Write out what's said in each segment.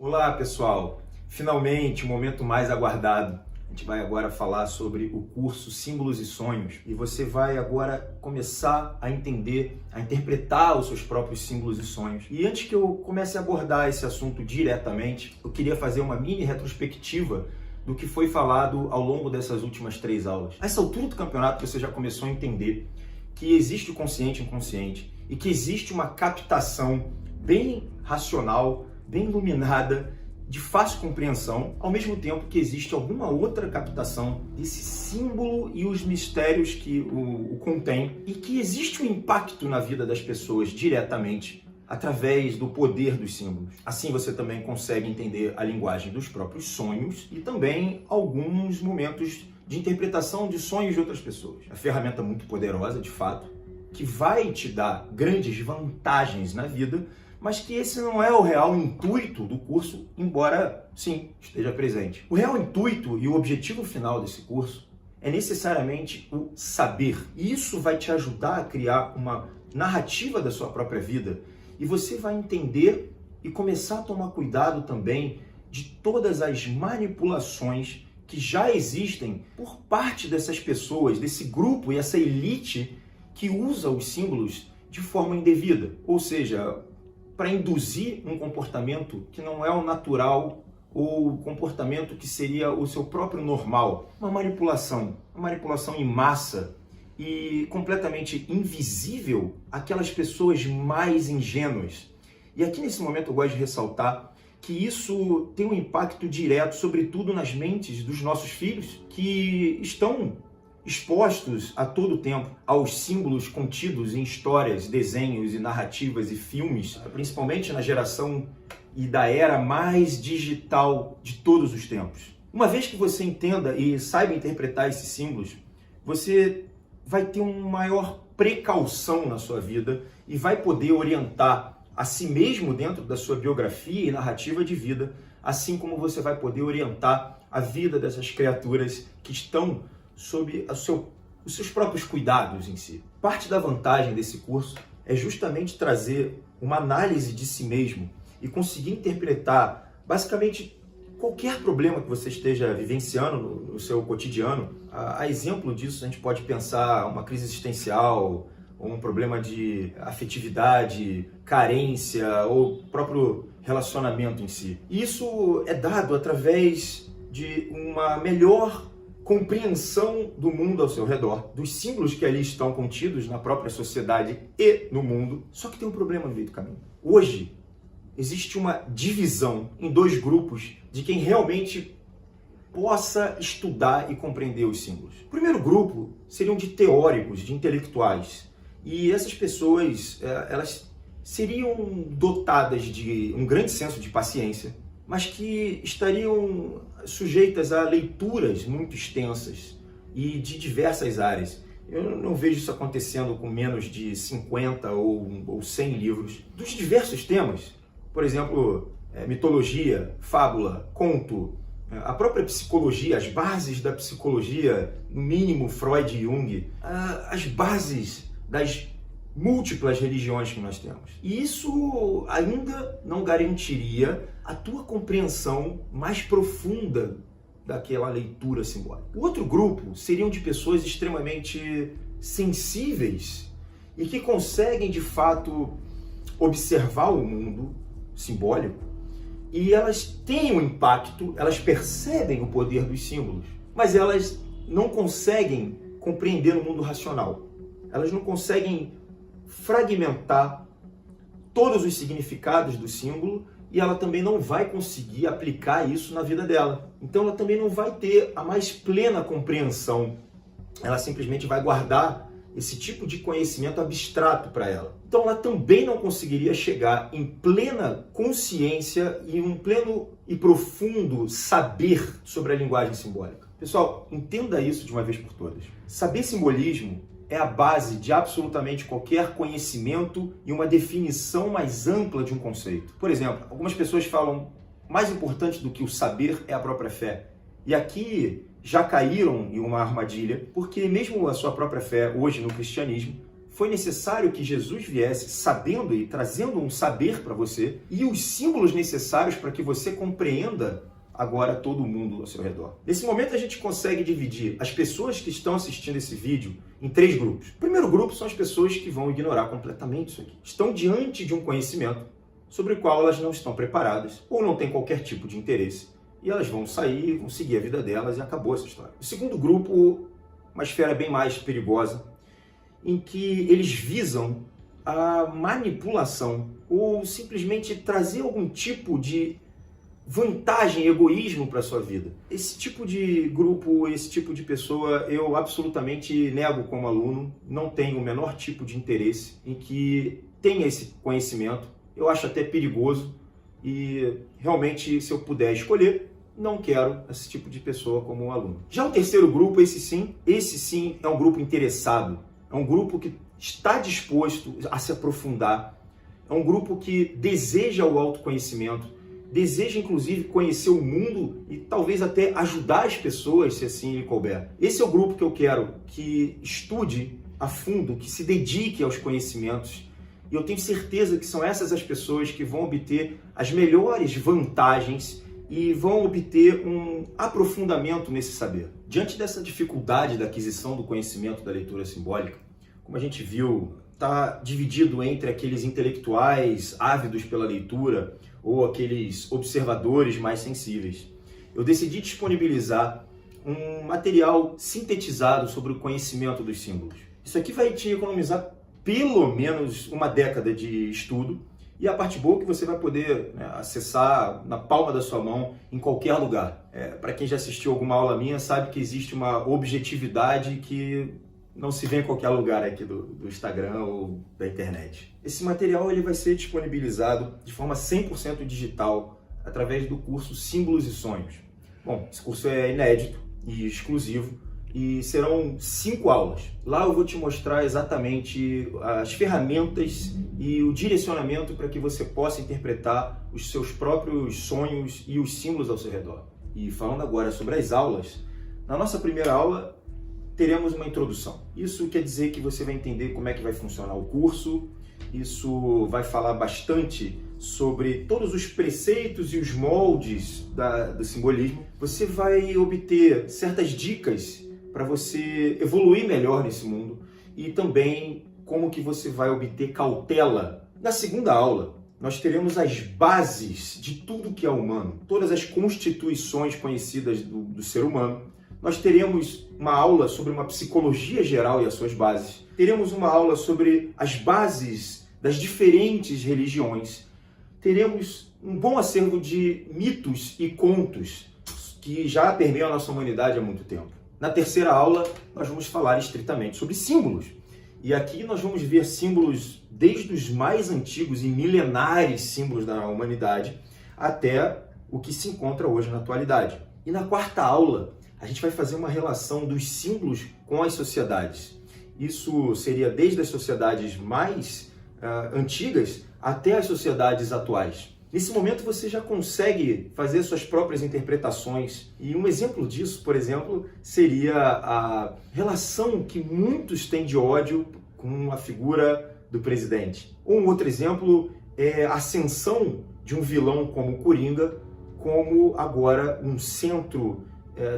Olá pessoal, finalmente o momento mais aguardado. A gente vai agora falar sobre o curso Símbolos e Sonhos e você vai agora começar a entender, a interpretar os seus próprios símbolos e sonhos. E antes que eu comece a abordar esse assunto diretamente, eu queria fazer uma mini retrospectiva do que foi falado ao longo dessas últimas 3 aulas. A essa altura do campeonato você já começou a entender que existe o consciente e o inconsciente e que existe uma captação bem racional, bem iluminada, de fácil compreensão, ao mesmo tempo que existe alguma outra captação desse símbolo e os mistérios que o contém, e que existe um impacto na vida das pessoas diretamente através do poder dos símbolos. Assim você também consegue entender a linguagem dos próprios sonhos e também alguns momentos de interpretação de sonhos de outras pessoas. É uma ferramenta muito poderosa, de fato, que vai te dar grandes vantagens na vida, mas que esse não é o real intuito do curso, embora, sim, esteja presente. O real intuito e o objetivo final desse curso é necessariamente o saber. E isso vai te ajudar a criar uma narrativa da sua própria vida e você vai entender e começar a tomar cuidado também de todas as manipulações que já existem por parte dessas pessoas, desse grupo e essa elite que usa os símbolos de forma indevida. Ou seja, para induzir um comportamento que não é o natural ou o comportamento que seria o seu próprio normal. Uma manipulação em massa e completamente invisível àquelas pessoas mais ingênuas. E aqui nesse momento eu gosto de ressaltar que isso tem um impacto direto, sobretudo nas mentes dos nossos filhos, que estão expostos a todo tempo aos símbolos contidos em histórias, desenhos e narrativas e filmes, principalmente na geração e da era mais digital de todos os tempos. Uma vez que você entenda e saiba interpretar esses símbolos, você vai ter uma maior precaução na sua vida e vai poder orientar a si mesmo dentro da sua biografia e narrativa de vida, assim como você vai poder orientar a vida dessas criaturas que estão sob os seus próprios cuidados em si. Parte da vantagem desse curso é justamente trazer uma análise de si mesmo e conseguir interpretar basicamente qualquer problema que você esteja vivenciando no seu cotidiano. A exemplo disso, a gente pode pensar uma crise existencial, ou um problema de afetividade, carência, ou próprio relacionamento em si. Isso é dado através de uma melhor compreensão do mundo ao seu redor, dos símbolos que ali estão contidos na própria sociedade e no mundo. Só que tem um problema no meio do caminho. Hoje, existe uma divisão em 2 grupos de quem realmente possa estudar e compreender os símbolos. O primeiro grupo seriam de teóricos, de intelectuais. E essas pessoas, elas seriam dotadas de um grande senso de paciência, mas que estariam sujeitas a leituras muito extensas e de diversas áreas. Eu não vejo isso acontecendo com menos de 50 ou 100 livros dos diversos temas. Por exemplo, mitologia, fábula, conto, a própria psicologia, as bases da psicologia, no mínimo Freud e Jung, as bases das múltiplas religiões que nós temos. E isso ainda não garantiria a tua compreensão mais profunda daquela leitura simbólica. O outro grupo seriam de pessoas extremamente sensíveis e que conseguem, de fato, observar o mundo simbólico e elas têm um impacto, elas percebem o poder dos símbolos, mas elas não conseguem compreender no mundo racional. Elas não conseguem fragmentar todos os significados do símbolo e ela também não vai conseguir aplicar isso na vida dela. Então ela também não vai ter a mais plena compreensão. Ela simplesmente vai guardar esse tipo de conhecimento abstrato para ela. Então ela também não conseguiria chegar em plena consciência e um pleno e profundo saber sobre a linguagem simbólica. Pessoal, entenda isso de uma vez por todas. Saber simbolismo é a base de absolutamente qualquer conhecimento e uma definição mais ampla de um conceito. Por exemplo, algumas pessoas falam mais importante do que o saber é a própria fé. E aqui já caíram em uma armadilha, porque mesmo a sua própria fé hoje no cristianismo foi necessário que Jesus viesse sabendo e trazendo um saber para você e os símbolos necessários para que você compreenda agora todo mundo ao seu redor. Nesse momento a gente consegue dividir as pessoas que estão assistindo esse vídeo em 3 grupos. O primeiro grupo são as pessoas que vão ignorar completamente isso aqui. Estão diante de um conhecimento sobre o qual elas não estão preparadas ou não têm qualquer tipo de interesse. E elas vão sair, vão seguir a vida delas e acabou essa história. O segundo grupo, uma esfera bem mais perigosa, em que eles visam a manipulação ou simplesmente trazer algum tipo de vantagem, egoísmo para a sua vida. Esse tipo de grupo, esse tipo de pessoa, eu absolutamente nego como aluno, não tenho o menor tipo de interesse em que tenha esse conhecimento. Eu acho até perigoso e realmente, se eu puder escolher, não quero esse tipo de pessoa como aluno. Já o terceiro grupo, esse sim é um grupo interessado, é um grupo que está disposto a se aprofundar, é um grupo que deseja o autoconhecimento, deseja inclusive conhecer o mundo e talvez até ajudar as pessoas, se assim lhe couber. Esse é o grupo que eu quero que estude a fundo, que se dedique aos conhecimentos. E eu tenho certeza que são essas as pessoas que vão obter as melhores vantagens e vão obter um aprofundamento nesse saber. Diante dessa dificuldade da aquisição do conhecimento da leitura simbólica, como a gente viu, está dividido entre aqueles intelectuais ávidos pela leitura ou aqueles observadores mais sensíveis. Eu decidi disponibilizar um material sintetizado sobre o conhecimento dos símbolos. Isso aqui vai te economizar pelo menos uma década de estudo e a parte boa é que você vai poder acessar na palma da sua mão em qualquer lugar. Para quem já assistiu alguma aula minha sabe que existe uma objetividade que não se vê em qualquer lugar aqui do Instagram ou da internet. Esse material ele vai ser disponibilizado de forma 100% digital através do curso Símbolos e Sonhos. Bom, esse curso é inédito e exclusivo e serão 5 aulas. Lá eu vou te mostrar exatamente as ferramentas e o direcionamento para que você possa interpretar os seus próprios sonhos e os símbolos ao seu redor. E falando agora sobre as aulas, na nossa primeira aula teremos uma introdução. Isso quer dizer que você vai entender como é que vai funcionar o curso, isso vai falar bastante sobre todos os preceitos e os moldes do simbolismo. Você vai obter certas dicas para você evoluir melhor nesse mundo e também como que você vai obter cautela. Na segunda aula, nós teremos as bases de tudo que é humano, todas as constituições conhecidas do ser humano. Nós teremos uma aula sobre uma psicologia geral e as suas bases. Teremos uma aula sobre as bases das diferentes religiões. Teremos um bom acervo de mitos e contos que já permeiam a nossa humanidade há muito tempo. Na terceira aula, nós vamos falar estritamente sobre símbolos. E aqui nós vamos ver símbolos desde os mais antigos e milenares símbolos da humanidade até o que se encontra hoje na atualidade. E na quarta aula, a gente vai fazer uma relação dos símbolos com as sociedades. Isso seria desde as sociedades mais antigas até as sociedades atuais. Nesse momento você já consegue fazer suas próprias interpretações. E um exemplo disso, por exemplo, seria a relação que muitos têm de ódio com a figura do presidente. Um outro exemplo é a ascensão de um vilão como o Coringa, como agora um centro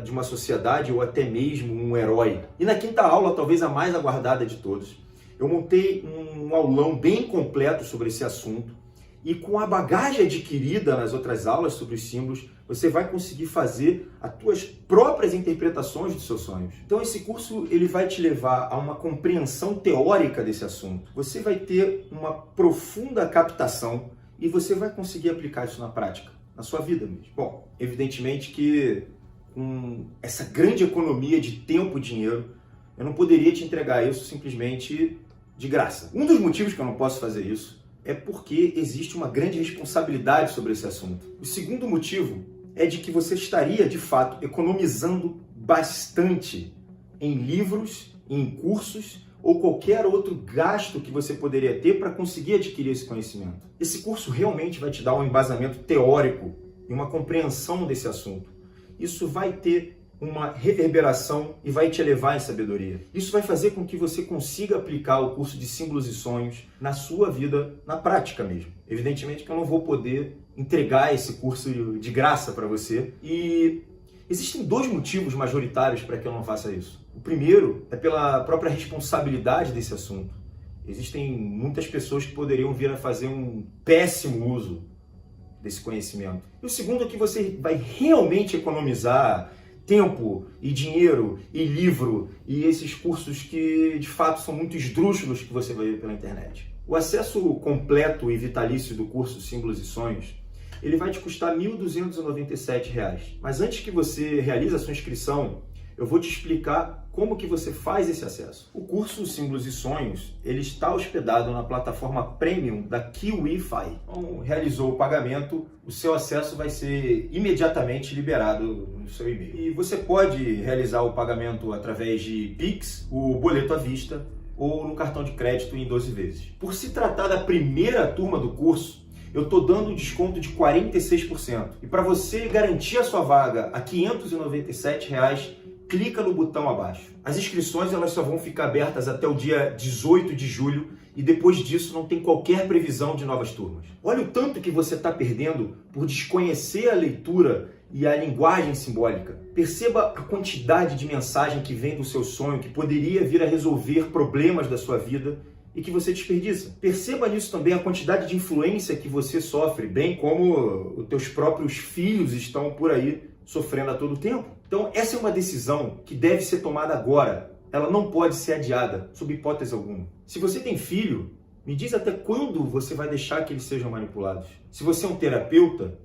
de uma sociedade ou até mesmo um herói. E na quinta aula, talvez a mais aguardada de todos, eu montei um aulão bem completo sobre esse assunto e com a bagagem adquirida nas outras aulas sobre os símbolos, você vai conseguir fazer as tuas próprias interpretações dos seus sonhos. Então esse curso ele vai te levar a uma compreensão teórica desse assunto. Você vai ter uma profunda captação e você vai conseguir aplicar isso na prática, na sua vida mesmo. Bom, evidentemente que com essa grande economia de tempo e dinheiro, eu não poderia te entregar isso simplesmente de graça. Um dos motivos que eu não posso fazer isso é porque existe uma grande responsabilidade sobre esse assunto. O segundo motivo é de que você estaria, de fato, economizando bastante em livros, em cursos ou qualquer outro gasto que você poderia ter para conseguir adquirir esse conhecimento. Esse curso realmente vai te dar um embasamento teórico e uma compreensão desse assunto. Isso vai ter uma reverberação e vai te elevar em sabedoria. Isso vai fazer com que você consiga aplicar o curso de símbolos e sonhos na sua vida, na prática mesmo. Evidentemente que eu não vou poder entregar esse curso de graça para você, e existem dois motivos majoritários para que eu não faça isso. O primeiro é pela própria responsabilidade desse assunto. Existem muitas pessoas que poderiam vir a fazer um péssimo uso desse conhecimento. E o segundo é que você vai realmente economizar tempo e dinheiro e livro e esses cursos que de fato são muito esdrúxulos que você vai ver pela internet. O acesso completo e vitalício do curso Símbolos e Sonhos, ele vai te custar R$ 1.297. Mas antes que você realize a sua inscrição, eu vou te explicar como que você faz esse acesso. O curso Símbolos e Sonhos, ele está hospedado na plataforma Premium da KiwiFi. Então, realizou o pagamento, o seu acesso vai ser imediatamente liberado no seu e-mail. E você pode realizar o pagamento através de Pix, o boleto à vista ou no cartão de crédito em 12 vezes. Por se tratar da primeira turma do curso, eu estou dando um desconto de 46%. E para você garantir a sua vaga a R$ 597, clica no botão abaixo. As inscrições elas só vão ficar abertas até o dia 18 de julho e depois disso não tem qualquer previsão de novas turmas. Olha o tanto que você está perdendo por desconhecer a leitura e a linguagem simbólica. Perceba a quantidade de mensagem que vem do seu sonho, que poderia vir a resolver problemas da sua vida e que você desperdiça. Perceba nisso também a quantidade de influência que você sofre, bem como os teus próprios filhos estão por aí sofrendo a todo tempo. Então, essa é uma decisão que deve ser tomada agora. Ela não pode ser adiada, sob hipótese alguma. Se você tem filho, me diz até quando você vai deixar que eles sejam manipulados. Se você é um terapeuta,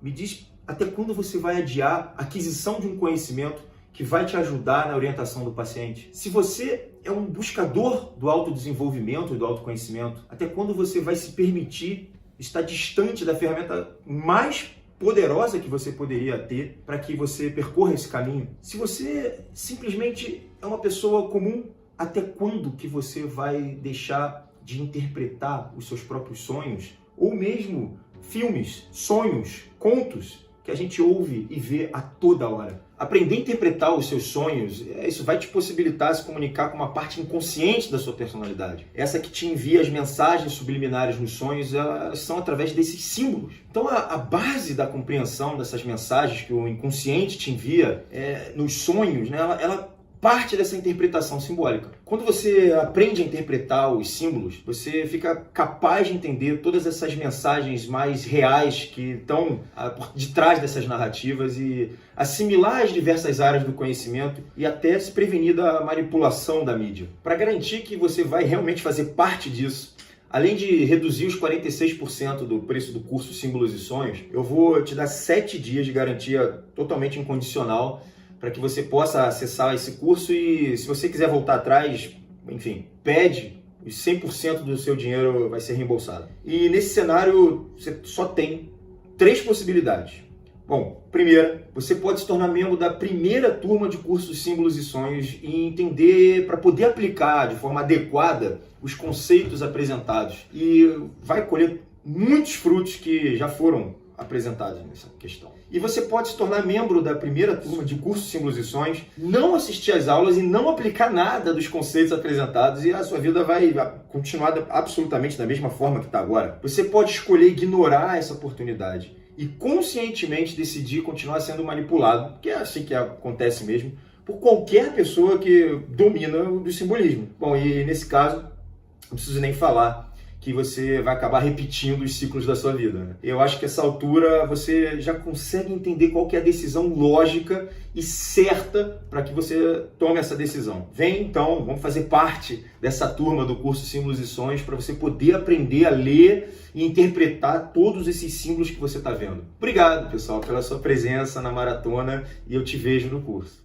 me diz até quando você vai adiar a aquisição de um conhecimento que vai te ajudar na orientação do paciente. Se você é um buscador do autodesenvolvimento e do autoconhecimento, até quando você vai se permitir estar distante da ferramenta mais poderosa que você poderia ter para que você percorra esse caminho? Se você simplesmente é uma pessoa comum, até quando que você vai deixar de interpretar os seus próprios sonhos? Ou mesmo filmes, sonhos, contos que a gente ouve e vê a toda hora. Aprender a interpretar os seus sonhos, isso vai te possibilitar se comunicar com uma parte inconsciente da sua personalidade. Essa que te envia as mensagens subliminares nos sonhos, elas são através desses símbolos. Então a base da compreensão dessas mensagens que o inconsciente te envia nos sonhos, né, ela parte dessa interpretação simbólica. Quando você aprende a interpretar os símbolos, você fica capaz de entender todas essas mensagens mais reais que estão por detrás dessas narrativas e assimilar as diversas áreas do conhecimento e até se prevenir da manipulação da mídia. Para garantir que você vai realmente fazer parte disso, além de reduzir os 46% do preço do curso Símbolos e Sonhos, eu vou te dar 7 dias de garantia totalmente incondicional para que você possa acessar esse curso e, se você quiser voltar atrás, enfim, pede, os 100% do seu dinheiro vai ser reembolsado. E nesse cenário, você só tem 3 possibilidades. Bom, primeira, você pode se tornar membro da primeira turma de cursos Símbolos e Sonhos e entender, para poder aplicar de forma adequada os conceitos apresentados. E vai colher muitos frutos que já foram apresentados nessa questão. E você pode se tornar membro da primeira turma de curso Símbolos e Sonhos, não assistir às aulas e não aplicar nada dos conceitos apresentados e a sua vida vai continuar absolutamente da mesma forma que está agora. Você pode escolher ignorar essa oportunidade e conscientemente decidir continuar sendo manipulado, que é assim que acontece mesmo, por qualquer pessoa que domina o simbolismo. Bom, e nesse caso, não preciso nem falar que você vai acabar repetindo os ciclos da sua vida, né? Eu acho que essa altura você já consegue entender qual que é a decisão lógica e certa para que você tome essa decisão. Vem então, vamos fazer parte dessa turma do curso Símbolos e Sonhos para você poder aprender a ler e interpretar todos esses símbolos que você está vendo. Obrigado, pessoal, pela sua presença na maratona e eu te vejo no curso.